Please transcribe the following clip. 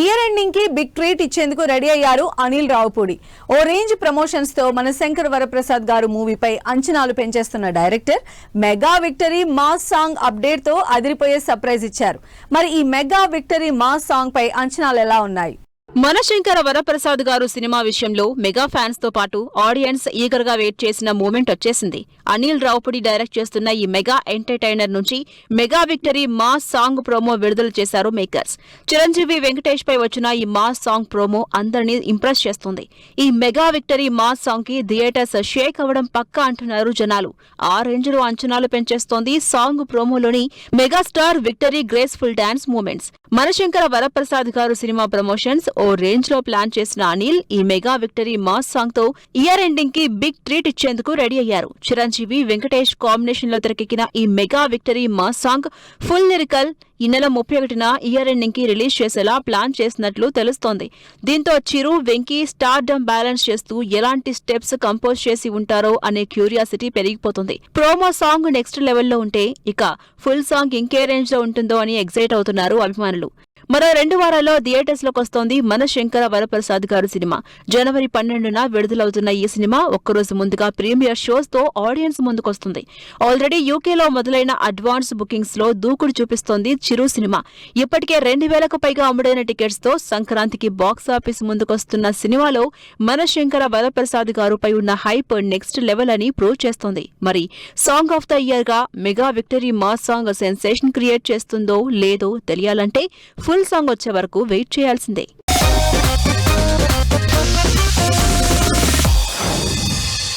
Year ending కి big treat ఇచ్చేందుకు ready అయ్యారు అనిల్ రావుపూడి. ఓ రేంజ్ ప్రమోషన్స్ తో మన శంకర్ వరప్రసాద్ గారు మూవీపై అంచనాలు పెంచేస్తున్న director mega victory mass song update తో అదిరిపోయే సర్ప్రైజ్ ఇచ్చారు. మరి ఈ మెగా విక్టరీ మాస్ సాంగ్ పై అంచనాలు ఎలా ఉన్నాయి? మన శంకర వరప్రసాద్ గారు సినిమా విషయంలో మెగా ఫ్యాన్స్ తో పాటు ఆడియన్స్ ఈగర్ గా వెయిట్ చేసిన మూమెంట్ వచ్చేసింది. అనిల్ రావుపూడి డైరెక్ట్ చేస్తున్న ఈ మెగా ఎంటర్టైనర్ నుంచి mega victory mass song promo విడుదల చేశారు మేకర్స్. చిరంజీవి వెంకటేష్ పై వచ్చిన ఈ మాస్ సాంగ్ ప్రోమో అందరినీ ఇంప్రెస్ చేస్తుంది. ఈ మెగా విక్టరీ మాస్ సాంగ్ కి థియేటర్స్ షేక్ అవ్వడం పక్కా అంటున్నారు జనాలు. ఆ రేంజ్ లో అంచనాలు పెంచేస్తోంది సాంగ్ ప్రోమోలోని megastar victory graceful dance moments. Mana Shankara Varaprasad Garu cinema promotions ఓ రేంజ్ లో ప్లాన్ చేసిన అనిల్ ఈ మెగా విక్టరీ మాస్ సాంగ్ తో ఇయర్ ఎండింగ్ కి బిగ్ ట్రీట్ ఇచ్చేందుకు రెడీ అయ్యారు. చిరంజీవి వెంకటేష్ కాంబినేషన్ లో తెరకెక్కిన ఈ mega victory mass song full lyrical ఈ నెల 31న ఇయర్ ఎండింగ్ కి రిలీజ్ చేసేలా ప్లాన్ చేసినట్లు తెలుస్తోంది. దీంతో చిరు వెంకీ స్టార్డమ్ బ్యాలెన్స్ చేస్తూ ఎలాంటి స్టెప్స్ కంపోజ్ చేసి ఉంటారో అనే క్యూరియాసిటీ పెరిగిపోతుంది. ప్రోమో సాంగ్ నెక్స్ట్ లెవెల్లో ఉంటే ఇక ఫుల్ సాంగ్ ఇంకే రేంజ్ లో ఉంటుందో అని ఎగ్జైట్ అవుతున్నారు అభిమానులు. మరో 2 వారాల్లో థియేటర్స్ లోకి వస్తోంది మన శంకర వరప్రసాద్ గారు సినిమా. జనవరి 12న విడుదలవుతున్న ఈ సినిమా ఒక్కరోజు ముందుగా ప్రీమియర్ షోస్ తో ఆడియన్స్ ముందుకొస్తుంది. ఆల్రెడీ యూకేలో మొదలైన అడ్వాన్స్ బుకింగ్స్ లో దూకుడు చూపిస్తోంది చిరు సినిమా. ఇప్పటికే 2000కు పైగా అమ్ముడైన టికెట్స్ తో సంక్రాంతికి బాక్సాఫీస్ ముందుకొస్తున్న సినిమాలో మన శంకర వరప్రసాద్ గారుపై ఉన్న హైప్ నెక్స్ట్ లెవెల్ అని ప్రూవ్ చేస్తోంది. మరి సాంగ్ ఆఫ్ ద ఇయర్ గా mega victory mass song sensation create చేస్తుందో లేదో తెలియాలంటే ఫుల్ సాంగ్ వచ్చే వరకు వెయిట్ చేయాల్సిందే.